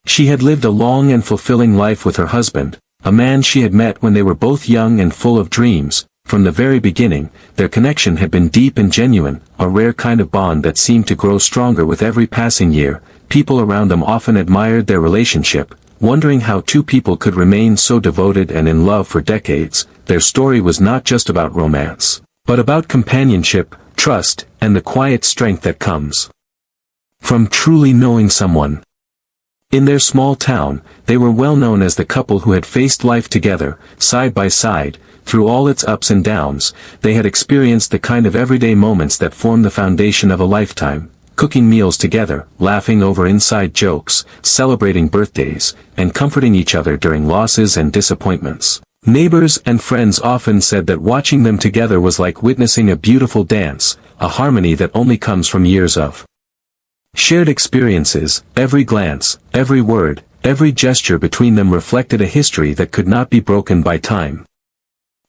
She had lived a long and fulfilling life with her husband, a man she had met when they were both young and full of dreams. From the very beginning, their connection had been deep and genuine, a rare kind of bond that seemed to grow stronger with every passing year. People around them often admired their relationship, wondering how two people could remain so devoted and in love for decades. Their story was not just about romance, but about companionship, trust, and the quiet strength that comes from truly knowing someone. In their small town, they were well known as the couple who had faced life together, side by side. Through all its ups and downs, they had experienced the kind of everyday moments that form the foundation of a lifetime, cooking meals together, laughing over inside jokes, celebrating birthdays, and comforting each other during losses and disappointments. Neighbors and friends often said that watching them together was like witnessing a beautiful dance, a harmony that only comes from years of shared experiences. Every glance, every word, every gesture between them reflected a history that could not be broken by time.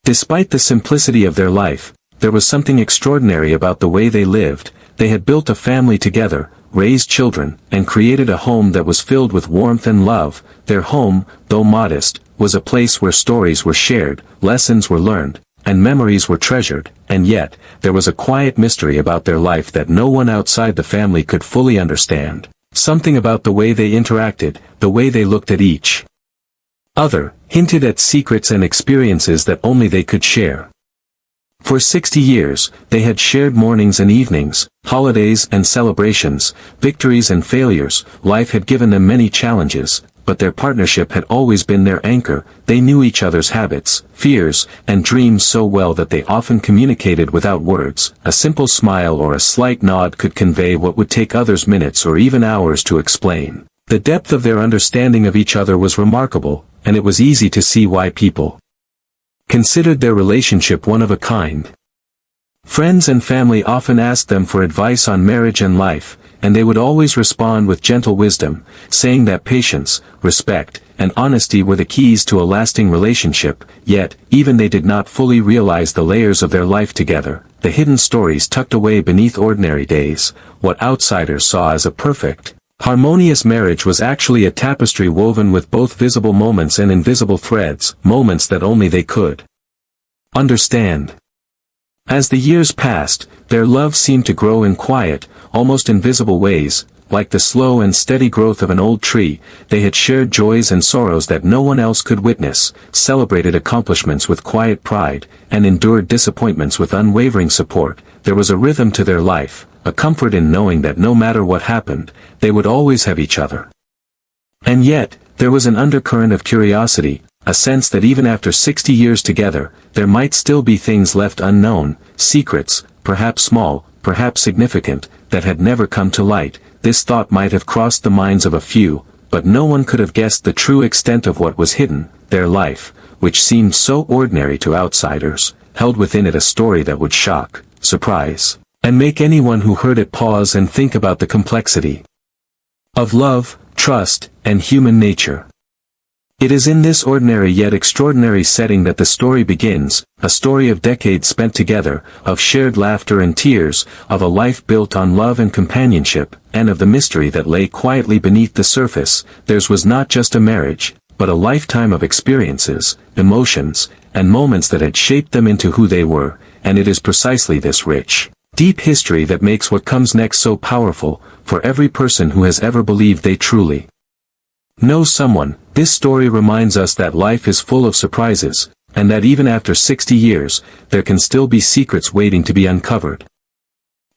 Despite the simplicity of their life, there was something extraordinary about the way they lived. They had built a family together, raised children, and created a home that was filled with warmth and love. Their home, though modest, was a place where stories were shared, lessons were learned, and memories were treasured. And yet, there was a quiet mystery about their life that no one outside the family could fully understand. Something about the way they interacted, the way they looked at each other, hinted at secrets and experiences that only they could share. For 60 years, they had shared mornings and evenings, holidays and celebrations, victories and failures. Life had given them many challenges, but their partnership had always been their anchor. They knew each other's habits, fears, and dreams so well that they often communicated without words. A simple smile or a slight nod could convey what would take others minutes or even hours to explain. The depth of their understanding of each other was remarkable, and it was easy to see why people considered their relationship one of a kind. Friends and family often asked them for advice on marriage and life, and they would always respond with gentle wisdom, saying that patience, respect, and honesty were the keys to a lasting relationship. Yet, even they did not fully realize the layers of their life together, the hidden stories tucked away beneath ordinary days. What outsiders saw as a perfect, harmonious marriage was actually a tapestry woven with both visible moments and invisible threads, moments that only they could understand. As the years passed, their love seemed to grow in quiet, almost invisible ways. Like the slow and steady growth of an old tree, they had shared joys and sorrows that no one else could witness, celebrated accomplishments with quiet pride, and endured disappointments with unwavering support. There was a rhythm to their life, a comfort in knowing that no matter what happened, they would always have each other. And yet, there was an undercurrent of curiosity, a sense that even after 60 years together, there might still be things left unknown, secrets, perhaps small, perhaps significant, that had never come to light. This thought might have crossed the minds of a few, but no one could have guessed the true extent of what was hidden. Their life, which seemed so ordinary to outsiders, held within it a story that would shock, surprise, and make anyone who heard it pause and think about the complexity of love, trust, and human nature. It is in this ordinary yet extraordinary setting that the story begins, a story of decades spent together, of shared laughter and tears, of a life built on love and companionship, and of the mystery that lay quietly beneath the surface. Theirs was not just a marriage, but a lifetime of experiences, emotions, and moments that had shaped them into who they were, and it is precisely this rich, deep history that makes what comes next so powerful. For every person who has ever believed they truly know someone, this story reminds us that life is full of surprises, and that even after 60 years, there can still be secrets waiting to be uncovered.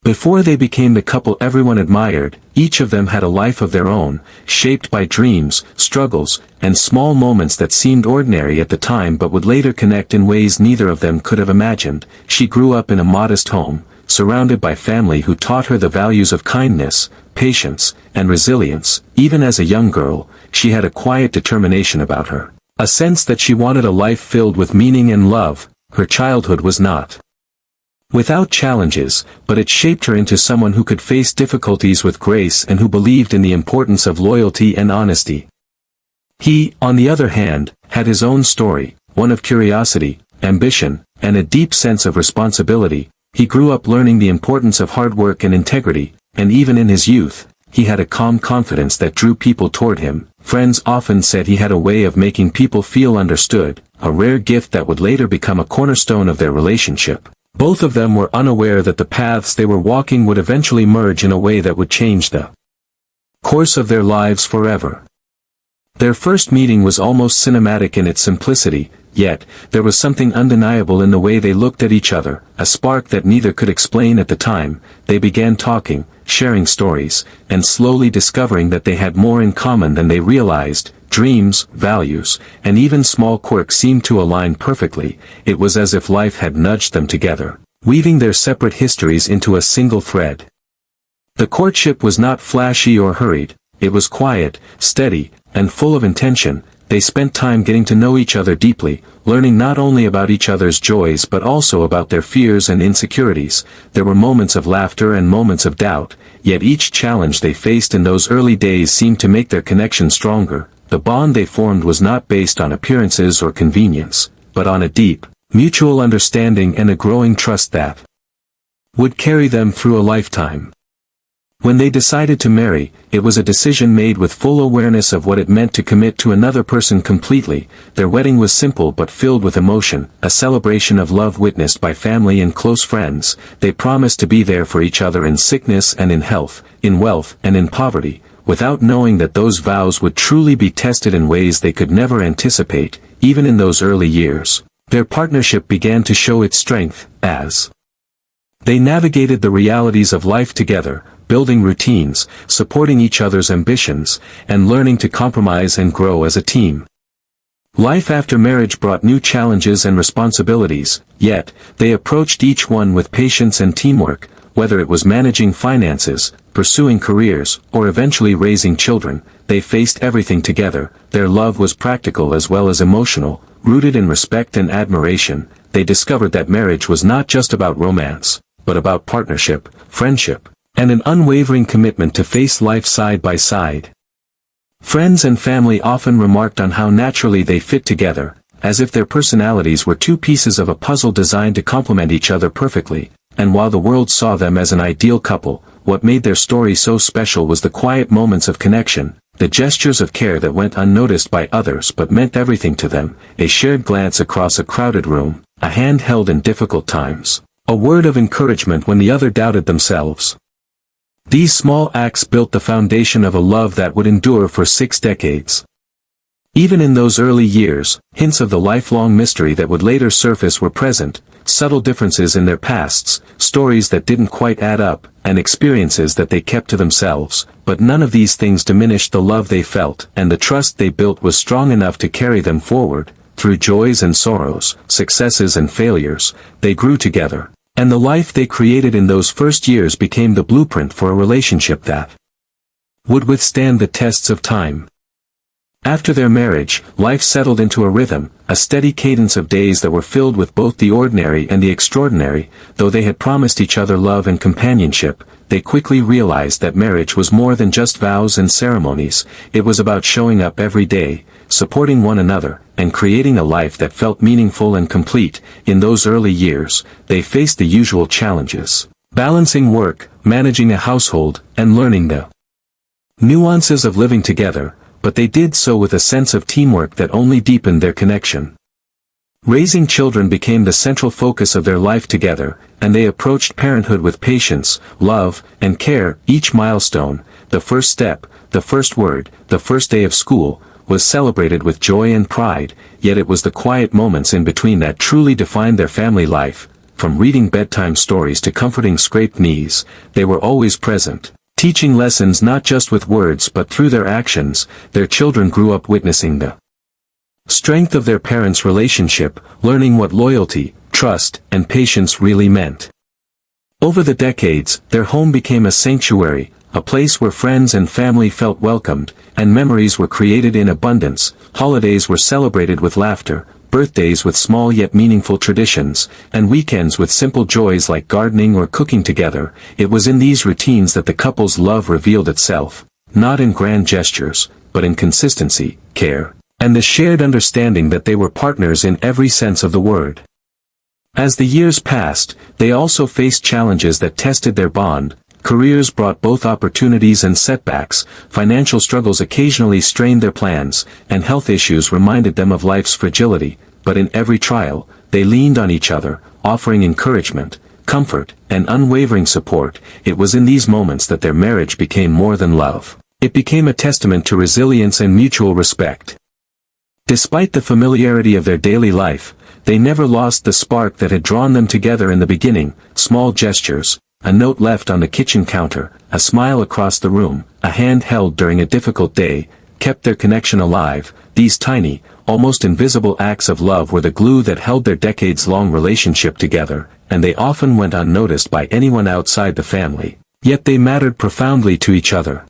Before they became the couple everyone admired, each of them had a life of their own, shaped by dreams, struggles, and small moments that seemed ordinary at the time but would later connect in ways neither of them could have imagined. She grew up in a modest home, surrounded by family who taught her the values of kindness, patience, and resilience. Even as a young girl, she had a quiet determination about her, a sense that she wanted a life filled with meaning and love. Her childhood was not without challenges, but it shaped her into someone who could face difficulties with grace and who believed in the importance of loyalty and honesty. He, on the other hand, had his own story, one of curiosity, ambition, and a deep sense of responsibility. He grew up learning the importance of hard work and integrity, and even in his youth, he had a calm confidence that drew people toward him. Friends often said he had a way of making people feel understood, a rare gift that would later become a cornerstone of their relationship. Both of them were unaware that the paths they were walking would eventually merge in a way that would change the course of their lives forever. Their first meeting was almost cinematic in its simplicity, yet there was something undeniable in the way they looked at each other, a spark that neither could explain at the time. They began talking, sharing stories, and slowly discovering that they had more in common than they realized. Dreams, values, and even small quirks seemed to align perfectly. It was as if life had nudged them together, weaving their separate histories into a single thread. The courtship was not flashy or hurried. It was quiet, steady, and full of intention. They spent time getting to know each other deeply, learning not only about each other's joys but also about their fears and insecurities. There were moments of laughter and moments of doubt, yet each challenge they faced in those early days seemed to make their connection stronger. The bond they formed was not based on appearances or convenience, but on a deep, mutual understanding and a growing trust that would carry them through a lifetime. When they decided to marry, it was a decision made with full awareness of what it meant to commit to another person completely. Their wedding was simple but filled with emotion, a celebration of love witnessed by family and close friends. They promised to be there for each other in sickness and in health, in wealth and in poverty, without knowing that those vows would truly be tested in ways they could never anticipate. Even in those early years, their partnership began to show its strength, as they navigated the realities of life together, building routines, supporting each other's ambitions, and learning to compromise and grow as a team. Life after marriage brought new challenges and responsibilities, yet they approached each one with patience and teamwork. Whether it was managing finances, pursuing careers, or eventually raising children, they faced everything together. Their love was practical as well as emotional, rooted in respect and admiration. They discovered that marriage was not just about romance, but about partnership, friendship, and an unwavering commitment to face life side by side. Friends and family often remarked on how naturally they fit together, as if their personalities were two pieces of a puzzle designed to complement each other perfectly. And while the world saw them as an ideal couple, what made their story so special was the quiet moments of connection, the gestures of care that went unnoticed by others but meant everything to them, a shared glance across a crowded room, a hand held in difficult times, a word of encouragement when the other doubted themselves. These small acts built the foundation of a love that would endure for 6 decades. Even in those early years, hints of the lifelong mystery that would later surface were present, subtle differences in their pasts, stories that didn't quite add up, and experiences that they kept to themselves, but none of these things diminished the love they felt, and the trust they built was strong enough to carry them forward. Through joys and sorrows, successes and failures, they grew together, and the life they created in those first years became the blueprint for a relationship that would withstand the tests of time. After their marriage, life settled into a rhythm, a steady cadence of days that were filled with both the ordinary and the extraordinary. Though they had promised each other love and companionship, they quickly realized that marriage was more than just vows and ceremonies. It was about showing up every day, supporting one another, and creating a life that felt meaningful and complete. In those early years, they faced the usual challenges: balancing work, managing a household, and learning the nuances of living together. But they did so with a sense of teamwork that only deepened their connection. Raising children became the central focus of their life together, and they approached parenthood with patience, love, and care. Each milestone, the first step, the first word, the first day of school, was celebrated with joy and pride, yet it was the quiet moments in between that truly defined their family life. From reading bedtime stories to comforting scraped knees, they were always present, teaching lessons not just with words but through their actions. Their children grew up witnessing the strength of their parents' relationship, learning what loyalty, trust, and patience really meant. Over the decades, their home became a sanctuary, a place where friends and family felt welcomed, and memories were created in abundance. Holidays were celebrated with laughter, birthdays with small yet meaningful traditions, and weekends with simple joys like gardening or cooking together. It was in these routines that the couple's love revealed itself, not in grand gestures, but in consistency, care, and the shared understanding that they were partners in every sense of the word. As the years passed, they also faced challenges that tested their bond: Careers brought both opportunities and setbacks, financial struggles occasionally strained their plans, and health issues reminded them of life's fragility, but in every trial, they leaned on each other, offering encouragement, comfort, and unwavering support. It was in these moments that their marriage became more than love. It became a testament to resilience and mutual respect. Despite the familiarity of their daily life, they never lost the spark that had drawn them together in the beginning. Small gestures, a note left on the kitchen counter, a smile across the room, a hand held during a difficult day, kept their connection alive. These tiny, almost invisible acts of love were the glue that held their decades-long relationship together, and they often went unnoticed by anyone outside the family. Yet they mattered profoundly to each other.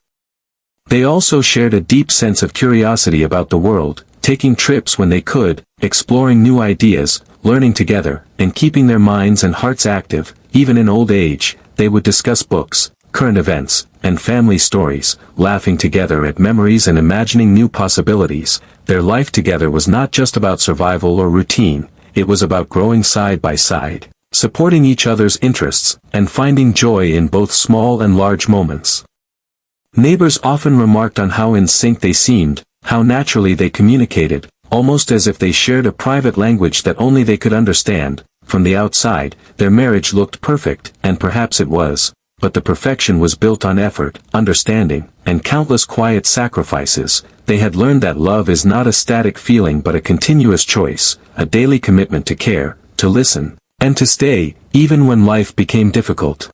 They also shared a deep sense of curiosity about the world, taking trips when they could, exploring new ideas, learning together, and keeping their minds and hearts active. Even in old age, they would discuss books, current events, and family stories, laughing together at memories and imagining new possibilities. Their life together was not just about survival or routine, it was about growing side by side, supporting each other's interests, and finding joy in both small and large moments. Neighbors often remarked on how in sync they seemed, how naturally they communicated, almost as if they shared a private language that only they could understand. From the outside, their marriage looked perfect, and perhaps it was, but the perfection was built on effort, understanding, and countless quiet sacrifices. They had learned that love is not a static feeling but a continuous choice, a daily commitment to care, to listen, and to stay, even when life became difficult.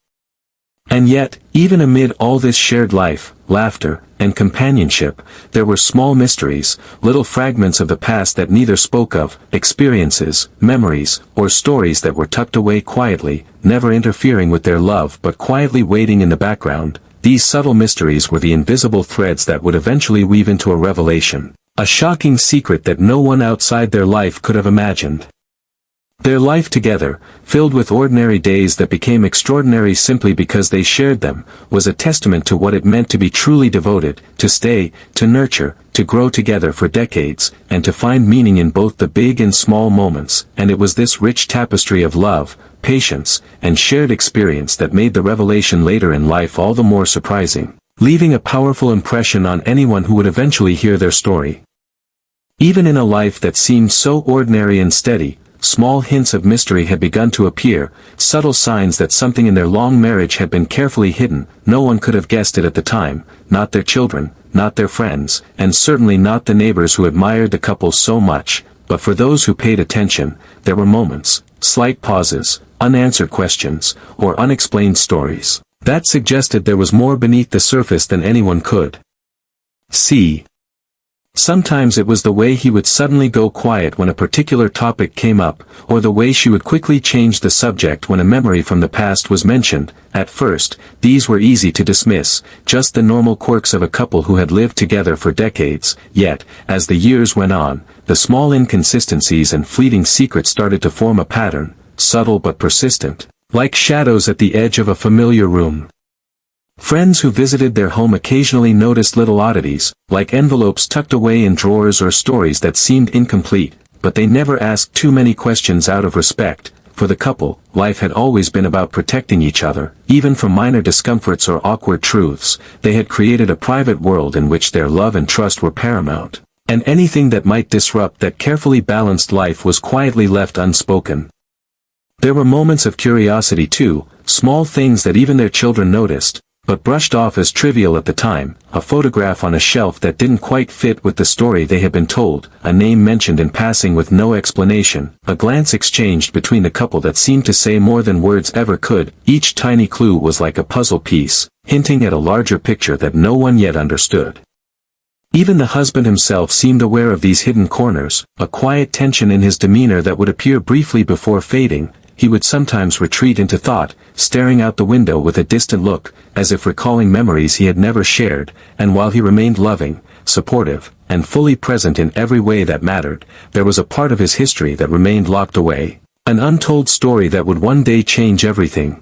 And yet, even amid all this shared life, laughter, and companionship, there were small mysteries, little fragments of the past that neither spoke of, experiences, memories, or stories that were tucked away quietly, never interfering with their love but quietly waiting in the background. These subtle mysteries were the invisible threads that would eventually weave into a revelation, a shocking secret that no one outside their life could have imagined. Their life together, filled with ordinary days that became extraordinary simply because they shared them, was a testament to what it meant to be truly devoted, to stay, to nurture, to grow together for decades, and to find meaning in both the big and small moments. And it was this rich tapestry of love, patience, and shared experience that made the revelation later in life all the more surprising, leaving a powerful impression on anyone who would eventually hear their story. Even in a life that seemed so ordinary and steady, small hints of mystery had begun to appear, subtle signs that something in their long marriage had been carefully hidden. No one could have guessed it at the time, not their children, not their friends, and certainly not the neighbors who admired the couple so much. But for those who paid attention, there were moments, slight pauses, unanswered questions, or unexplained stories, that suggested there was more beneath the surface than anyone could see. Sometimes it was the way he would suddenly go quiet when a particular topic came up, or the way she would quickly change the subject when a memory from the past was mentioned. At first, these were easy to dismiss, just the normal quirks of a couple who had lived together for decades. Yet, as the years went on, the small inconsistencies and fleeting secrets started to form a pattern, subtle but persistent, like shadows at the edge of a familiar room. Friends who visited their home occasionally noticed little oddities, like envelopes tucked away in drawers or stories that seemed incomplete, but they never asked too many questions out of respect. For the couple, life had always been about protecting each other, even from minor discomforts or awkward truths. They had created a private world in which their love and trust were paramount, and anything that might disrupt that carefully balanced life was quietly left unspoken. There were moments of curiosity too, small things that even their children noticed, but brushed off as trivial at the time. A photograph on a shelf that didn't quite fit with the story they had been told, a name mentioned in passing with no explanation, a glance exchanged between the couple that seemed to say more than words ever could. Each tiny clue was like a puzzle piece, hinting at a larger picture that no one yet understood. Even the husband himself seemed aware of these hidden corners, a quiet tension in his demeanor that would appear briefly before fading. He would sometimes retreat into thought, staring out the window with a distant look, as if recalling memories he had never shared. And while he remained loving, supportive, and fully present in every way that mattered, there was a part of his history that remained locked away, an untold story that would one day change everything.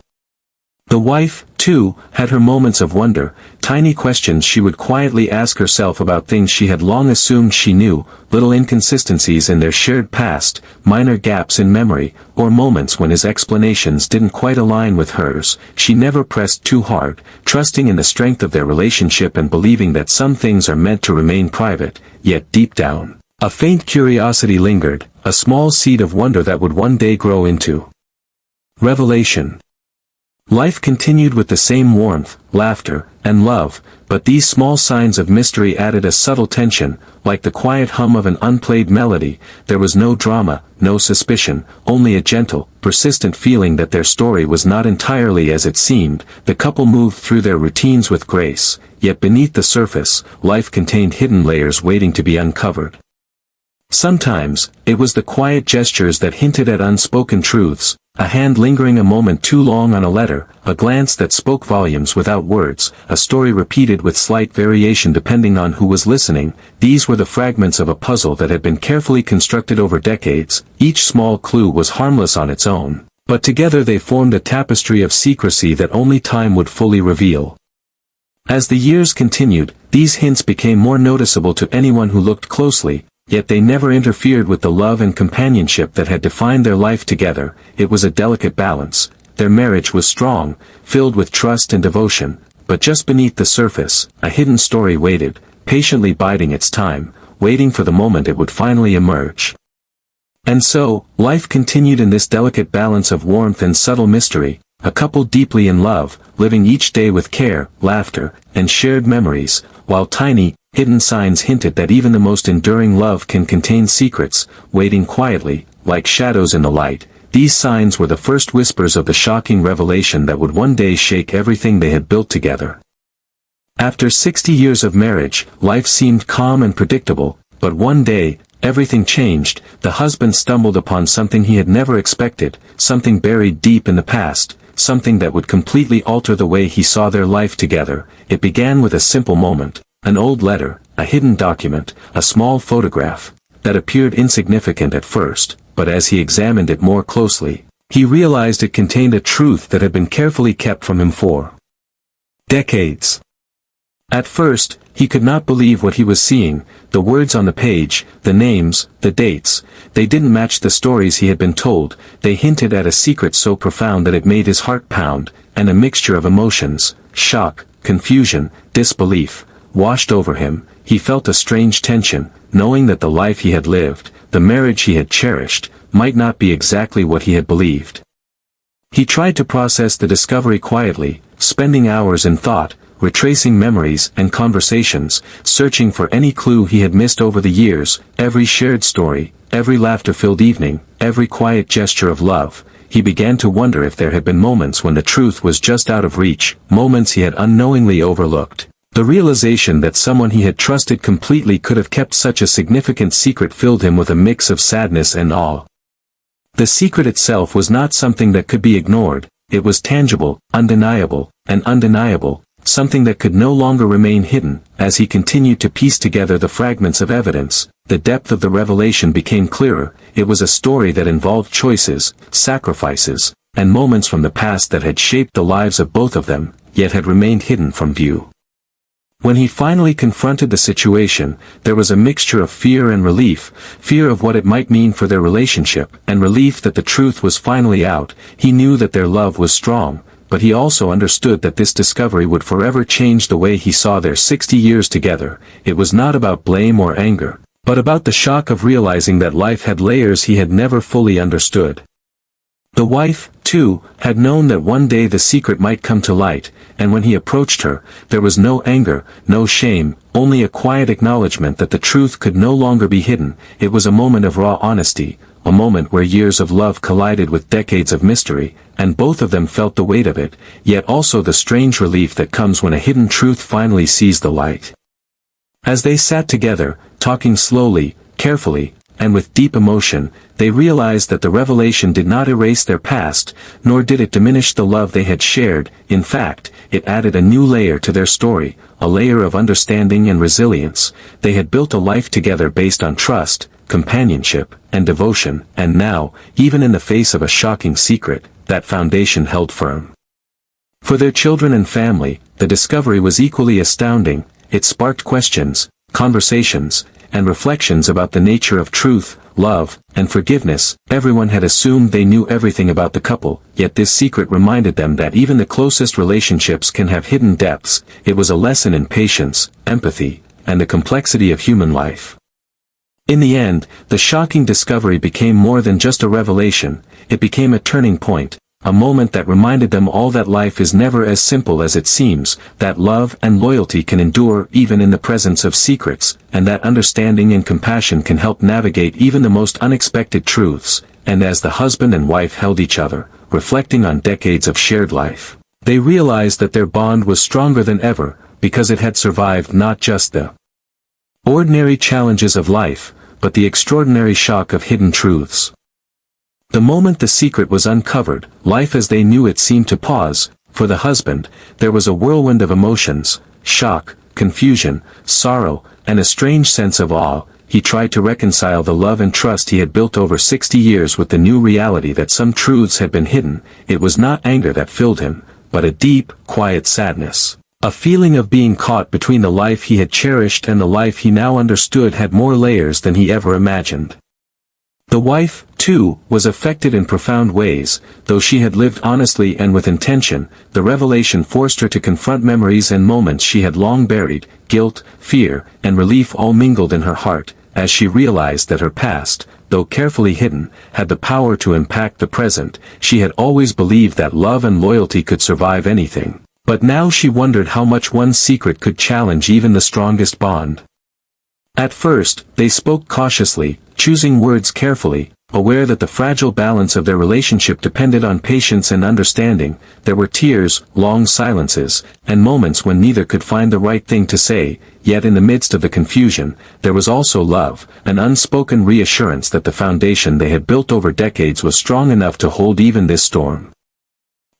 The wife, too, had her moments of wonder, tiny questions she would quietly ask herself about things she had long assumed she knew, little inconsistencies in their shared past, minor gaps in memory, or moments when his explanations didn't quite align with hers. She never pressed too hard, trusting in the strength of their relationship and believing that some things are meant to remain private, yet deep down, a faint curiosity lingered, a small seed of wonder that would one day grow into revelation. Life continued with the same warmth, laughter, and love, but these small signs of mystery added a subtle tension, like the quiet hum of an unplayed melody. There was no drama, no suspicion, only a gentle, persistent feeling that their story was not entirely as it seemed. The couple moved through their routines with grace, yet beneath the surface, life contained hidden layers waiting to be uncovered. Sometimes, it was the quiet gestures that hinted at unspoken truths, a hand lingering a moment too long on a letter, a glance that spoke volumes without words, a story repeated with slight variation depending on who was listening. These were the fragments of a puzzle that had been carefully constructed over decades. Each small clue was harmless on its own, but together they formed a tapestry of secrecy that only time would fully reveal. As the years continued, these hints became more noticeable to anyone who looked closely, yet they never interfered with the love and companionship that had defined their life together. It was a delicate balance. Their marriage was strong, filled with trust and devotion, but just beneath the surface, a hidden story waited, patiently biding its time, waiting for the moment it would finally emerge. And so, life continued in this delicate balance of warmth and subtle mystery, a couple deeply in love, living each day with care, laughter, and shared memories, while tiny, hidden signs hinted that even the most enduring love can contain secrets, waiting quietly, like shadows in the light. These signs were the first whispers of the shocking revelation that would one day shake everything they had built together. After 60 years of marriage, life seemed calm and predictable, but one day, everything changed. The husband stumbled upon something he had never expected, something buried deep in the past, something that would completely alter the way he saw their life together. It began with a simple moment. An old letter, a hidden document, a small photograph, that appeared insignificant at first, but as he examined it more closely, he realized it contained a truth that had been carefully kept from him for decades. At first, he could not believe what he was seeing. The words on the page, the names, the dates, they didn't match the stories he had been told. They hinted at a secret so profound that it made his heart pound, and a mixture of emotions, shock, confusion, disbelief, washed over him. He felt a strange tension, knowing that the life he had lived, the marriage he had cherished, might not be exactly what he had believed. He tried to process the discovery quietly, spending hours in thought, retracing memories and conversations, searching for any clue he had missed over the years. Every shared story, every laughter-filled evening, every quiet gesture of love. He began to wonder if there had been moments when the truth was just out of reach, moments he had unknowingly overlooked. The realization that someone he had trusted completely could have kept such a significant secret filled him with a mix of sadness and awe. The secret itself was not something that could be ignored. It was tangible, undeniable, and undeniable, something that could no longer remain hidden. As he continued to piece together the fragments of evidence, the depth of the revelation became clearer. It was a story that involved choices, sacrifices, and moments from the past that had shaped the lives of both of them, yet had remained hidden from view. When he finally confronted the situation, there was a mixture of fear and relief, fear of what it might mean for their relationship, and relief that the truth was finally out. He knew that their love was strong, but he also understood that this discovery would forever change the way he saw their 60 years together. It was not about blame or anger, but about the shock of realizing that life had layers he had never fully understood. The wife, too, had known that one day the secret might come to light, and when he approached her, there was no anger, no shame, only a quiet acknowledgement that the truth could no longer be hidden. It was a moment of raw honesty, a moment where years of love collided with decades of mystery, and both of them felt the weight of it, yet also the strange relief that comes when a hidden truth finally sees the light. As they sat together, talking slowly, carefully, and with deep emotion, they realized that the revelation did not erase their past, nor did it diminish the love they had shared. In fact, it added a new layer to their story, a layer of understanding and resilience. They had built a life together based on trust, companionship, and devotion, and now, even in the face of a shocking secret, that foundation held firm. For their children and family, the discovery was equally astounding. It sparked questions, conversations, and reflections about the nature of truth, love, and forgiveness. Everyone had assumed they knew everything about the couple, yet this secret reminded them that even the closest relationships can have hidden depths. It was a lesson in patience, empathy, and the complexity of human life. In the end, the shocking discovery became more than just a revelation. It became a turning point, a moment that reminded them all that life is never as simple as it seems, that love and loyalty can endure even in the presence of secrets, and that understanding and compassion can help navigate even the most unexpected truths. And as the husband and wife held each other, reflecting on decades of shared life, they realized that their bond was stronger than ever, because it had survived not just the ordinary challenges of life, but the extraordinary shock of hidden truths. The moment the secret was uncovered, life as they knew it seemed to pause. For the husband, there was a whirlwind of emotions: shock, confusion, sorrow, and a strange sense of awe. He tried to reconcile the love and trust he had built over 60 years with the new reality that some truths had been hidden. It was not anger that filled him, but a deep, quiet sadness. A feeling of being caught between the life he had cherished and the life he now understood had more layers than he ever imagined. The wife, too, was affected in profound ways. Though she had lived honestly and with intention, the revelation forced her to confront memories and moments she had long buried. Guilt, fear, and relief all mingled in her heart, as she realized that her past, though carefully hidden, had the power to impact the present. She had always believed that love and loyalty could survive anything, but now she wondered how much one secret could challenge even the strongest bond. At first, they spoke cautiously, choosing words carefully, aware that the fragile balance of their relationship depended on patience and understanding. There were tears, long silences, and moments when neither could find the right thing to say. Yet in the midst of the confusion, there was also love, an unspoken reassurance that the foundation they had built over decades was strong enough to hold even this storm.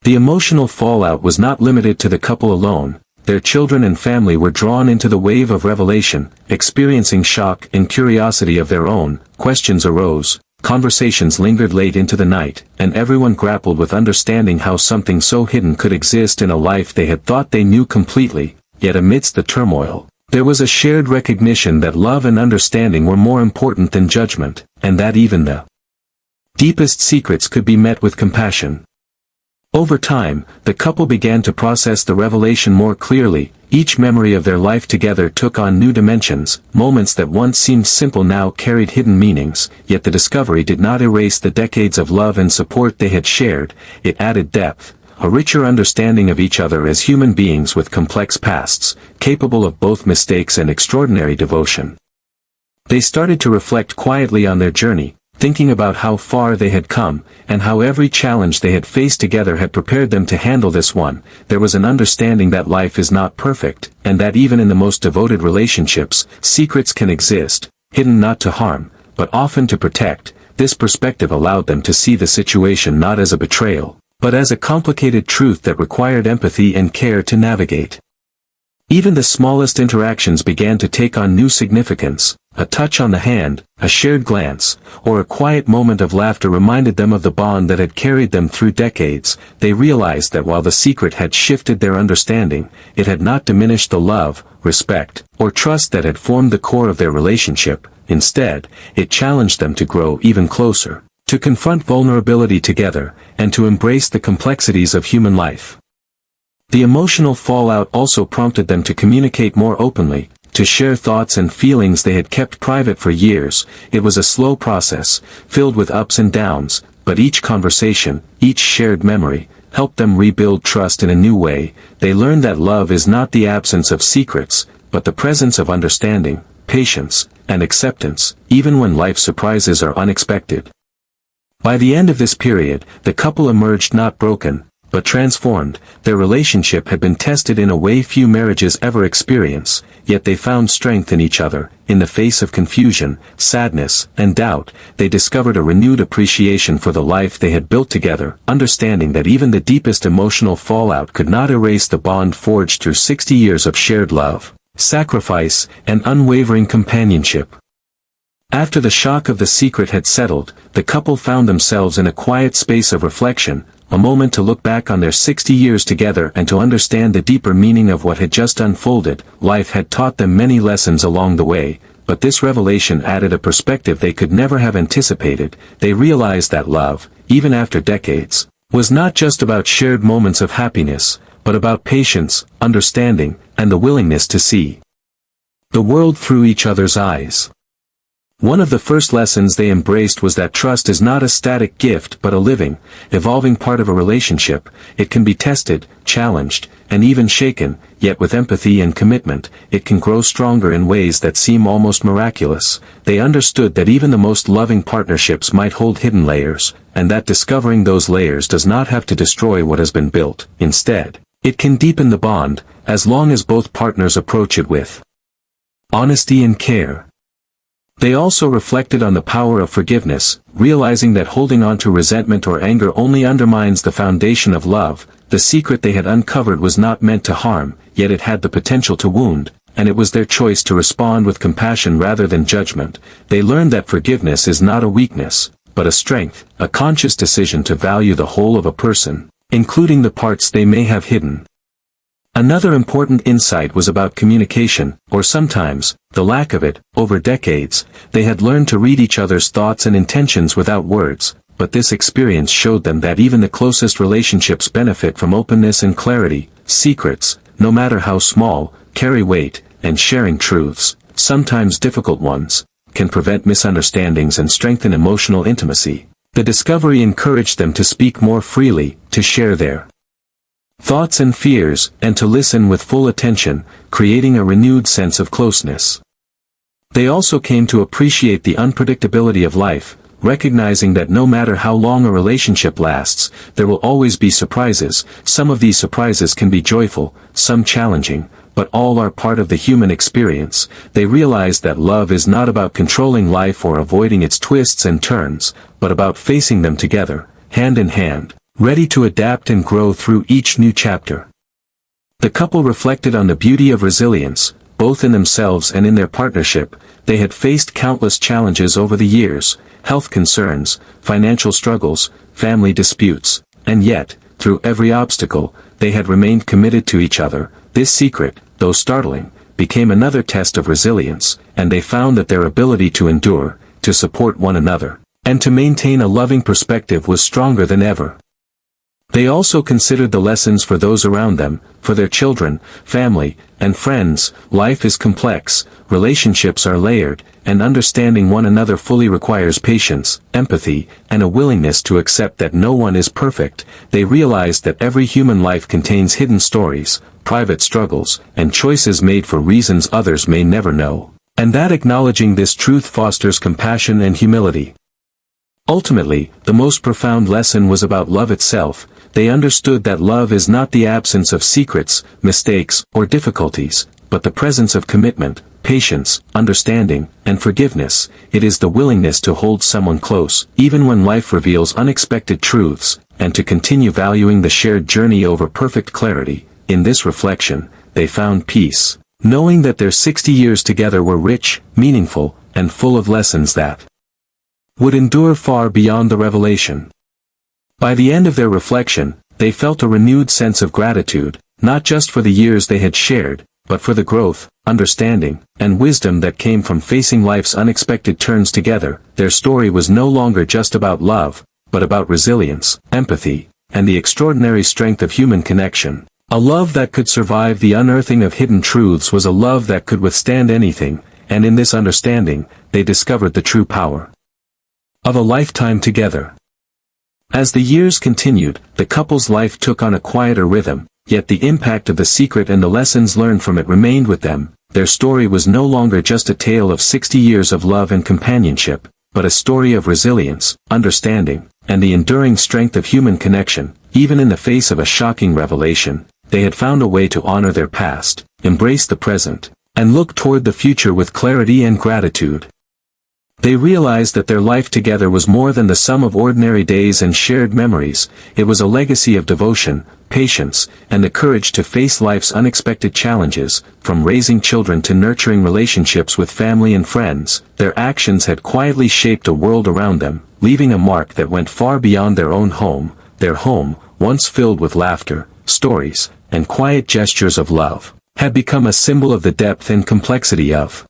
The emotional fallout was not limited to the couple alone. Their children and family were drawn into the wave of revelation, experiencing shock and curiosity of their own. Questions arose, conversations lingered late into the night, and everyone grappled with understanding how something so hidden could exist in a life they had thought they knew completely. Yet amidst the turmoil, there was a shared recognition that love and understanding were more important than judgment, and that even the deepest secrets could be met with compassion. Over time, the couple began to process the revelation more clearly. Each memory of their life together took on new dimensions. Moments that once seemed simple now carried hidden meanings. Yet the discovery did not erase the decades of love and support they had shared. It added depth, a richer understanding of each other as human beings with complex pasts, capable of both mistakes and extraordinary devotion. They started to reflect quietly on their journey, thinking about how far they had come, and how every challenge they had faced together had prepared them to handle this one. There was an understanding that life is not perfect, and that even in the most devoted relationships, secrets can exist, hidden not to harm, but often to protect. This perspective allowed them to see the situation not as a betrayal, but as a complicated truth that required empathy and care to navigate. Even the smallest interactions began to take on new significance. A touch on the hand, a shared glance, or a quiet moment of laughter reminded them of the bond that had carried them through decades. They realized that while the secret had shifted their understanding, it had not diminished the love, respect, or trust that had formed the core of their relationship. Instead, it challenged them to grow even closer, to confront vulnerability together, and to embrace the complexities of human life. The emotional fallout also prompted them to communicate more openly, to share thoughts and feelings they had kept private for years. It was a slow process, filled with ups and downs, but each conversation, each shared memory, helped them rebuild trust in a new way. They learned that love is not the absence of secrets, but the presence of understanding, patience, and acceptance, even when life surprises are unexpected. By the end of this period, the couple emerged not broken, but transformed. Their relationship had been tested in a way few marriages ever experience, yet they found strength in each other. In the face of confusion, sadness, and doubt, they discovered a renewed appreciation for the life they had built together, understanding that even the deepest emotional fallout could not erase the bond forged through 60 years of shared love, sacrifice, and unwavering companionship. After the shock of the secret had settled, the couple found themselves in a quiet space of reflection, a moment to look back on their 60 years together and to understand the deeper meaning of what had just unfolded. Life had taught them many lessons along the way, but this revelation added a perspective they could never have anticipated. They realized that love, even after decades, was not just about shared moments of happiness, but about patience, understanding, and the willingness to see the world through each other's eyes. One of the first lessons they embraced was that trust is not a static gift but a living, evolving part of a relationship. It can be tested, challenged, and even shaken, yet with empathy and commitment, it can grow stronger in ways that seem almost miraculous. They understood that even the most loving partnerships might hold hidden layers, and that discovering those layers does not have to destroy what has been built. Instead, it can deepen the bond, as long as both partners approach it with honesty and care. They also reflected on the power of forgiveness, realizing that holding on to resentment or anger only undermines the foundation of love. The secret they had uncovered was not meant to harm, yet it had the potential to wound, and it was their choice to respond with compassion rather than judgment. They learned that forgiveness is not a weakness, but a strength, a conscious decision to value the whole of a person, including the parts they may have hidden. Another important insight was about communication, or sometimes, the lack of it. Over decades, they had learned to read each other's thoughts and intentions without words, but this experience showed them that even the closest relationships benefit from openness and clarity. Secrets, no matter how small, carry weight, and sharing truths, sometimes difficult ones, can prevent misunderstandings and strengthen emotional intimacy. The discovery encouraged them to speak more freely, to share their thoughts and fears, and to listen with full attention, creating a renewed sense of closeness. They also came to appreciate the unpredictability of life, recognizing that no matter how long a relationship lasts, there will always be surprises. Some of these surprises can be joyful, some challenging, but all are part of the human experience. They realized that love is not about controlling life or avoiding its twists and turns, but about facing them together, hand in hand, ready to adapt and grow through each new chapter. The couple reflected on the beauty of resilience, both in themselves and in their partnership. They had faced countless challenges over the years, health concerns, financial struggles, family disputes, and yet, through every obstacle, they had remained committed to each other. This secret, though startling, became another test of resilience, and they found that their ability to endure, to support one another, and to maintain a loving perspective was stronger than ever. They also considered the lessons for those around them, for their children, family, and friends. Life is complex, relationships are layered, and understanding one another fully requires patience, empathy, and a willingness to accept that no one is perfect. They realized that every human life contains hidden stories, private struggles, and choices made for reasons others may never know, and that acknowledging this truth fosters compassion and humility. Ultimately, the most profound lesson was about love itself. They understood that love is not the absence of secrets, mistakes, or difficulties, but the presence of commitment, patience, understanding, and forgiveness. It is the willingness to hold someone close, even when life reveals unexpected truths, and to continue valuing the shared journey over perfect clarity. In this reflection, they found peace, knowing that their 60 years together were rich, meaningful, and full of lessons that would endure far beyond the revelation. By the end of their reflection, they felt a renewed sense of gratitude, not just for the years they had shared, but for the growth, understanding, and wisdom that came from facing life's unexpected turns together. Their story was no longer just about love, but about resilience, empathy, and the extraordinary strength of human connection. A love that could survive the unearthing of hidden truths was a love that could withstand anything, and in this understanding, they discovered the true power of a lifetime together. As the years continued, the couple's life took on a quieter rhythm, yet the impact of the secret and the lessons learned from it remained with them. Their story was no longer just a tale of 60 years of love and companionship, but a story of resilience, understanding, and the enduring strength of human connection. Even in the face of a shocking revelation, they had found a way to honor their past, embrace the present, and look toward the future with clarity and gratitude. They realized that their life together was more than the sum of ordinary days and shared memories. It was a legacy of devotion, patience, and the courage to face life's unexpected challenges. From raising children to nurturing relationships with family and friends, their actions had quietly shaped a world around them, leaving a mark that went far beyond their own home. their home, once filled with laughter, stories, and quiet gestures of love, had become a symbol of the depth and complexity of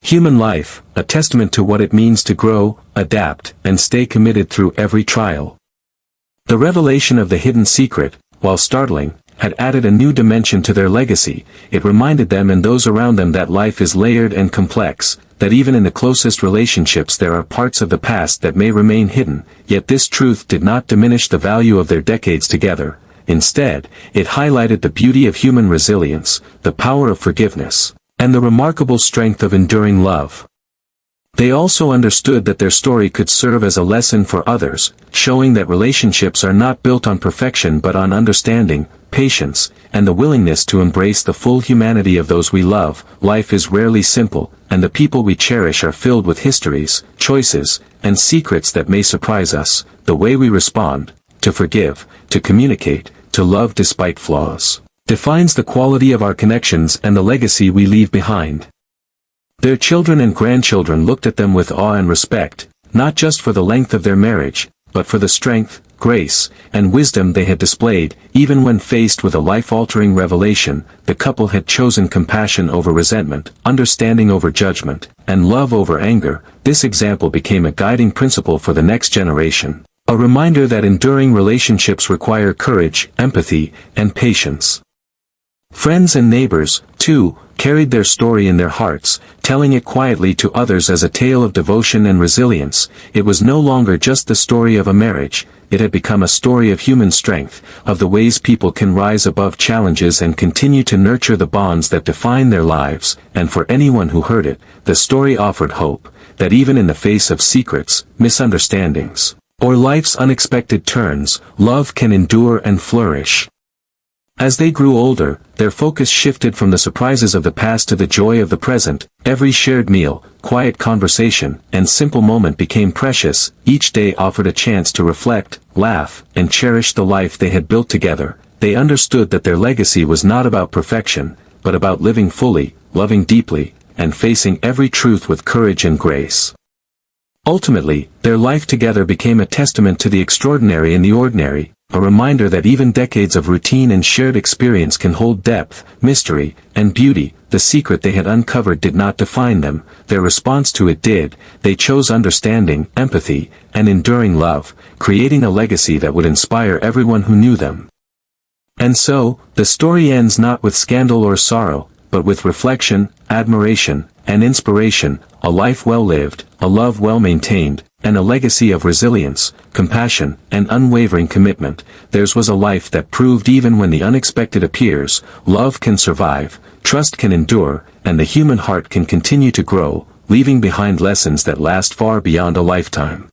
human life, a testament to what it means to grow, adapt, and stay committed through every trial. The revelation of the hidden secret, while startling, had added a new dimension to their legacy. It reminded them and those around them that life is layered and complex, that even in the closest relationships there are parts of the past that may remain hidden, yet this truth did not diminish the value of their decades together. Instead, it highlighted the beauty of human resilience, the power of forgiveness, and the remarkable strength of enduring love. They also understood that their story could serve as a lesson for others, showing that relationships are not built on perfection but on understanding, patience, and the willingness to embrace the full humanity of those we love. Life is rarely simple, and the people we cherish are filled with histories, choices, and secrets that may surprise us. The way we respond, to forgive, to communicate, to love despite flaws, defines the quality of our connections and the legacy we leave behind. Their children and grandchildren looked at them with awe and respect, not just for the length of their marriage, but for the strength, grace, and wisdom they had displayed. Even when faced with a life-altering revelation, the couple had chosen compassion over resentment, understanding over judgment, and love over anger. This example became a guiding principle for the next generation, a reminder that enduring relationships require courage, empathy, and patience. Friends and neighbors, too, carried their story in their hearts, telling it quietly to others as a tale of devotion and resilience. It was no longer just the story of a marriage, it had become a story of human strength, of the ways people can rise above challenges and continue to nurture the bonds that define their lives. And for anyone who heard it, the story offered hope, that even in the face of secrets, misunderstandings, or life's unexpected turns, love can endure and flourish. As they grew older, their focus shifted from the surprises of the past to the joy of the present. Every shared meal, quiet conversation, and simple moment became precious. Each day offered a chance to reflect, laugh, and cherish the life they had built together. They understood that their legacy was not about perfection, but about living fully, loving deeply, and facing every truth with courage and grace. Ultimately, their life together became a testament to the extraordinary in the ordinary, a reminder that even decades of routine and shared experience can hold depth, mystery, and beauty. The secret they had uncovered did not define them, their response to it did. They chose understanding, empathy, and enduring love, creating a legacy that would inspire everyone who knew them. And so, the story ends not with scandal or sorrow, but with reflection, admiration, and inspiration, a life well lived, a love well maintained, and a legacy of resilience, compassion, and unwavering commitment. Theirs was a life that proved even when the unexpected appears, love can survive, trust can endure, and the human heart can continue to grow, leaving behind lessons that last far beyond a lifetime.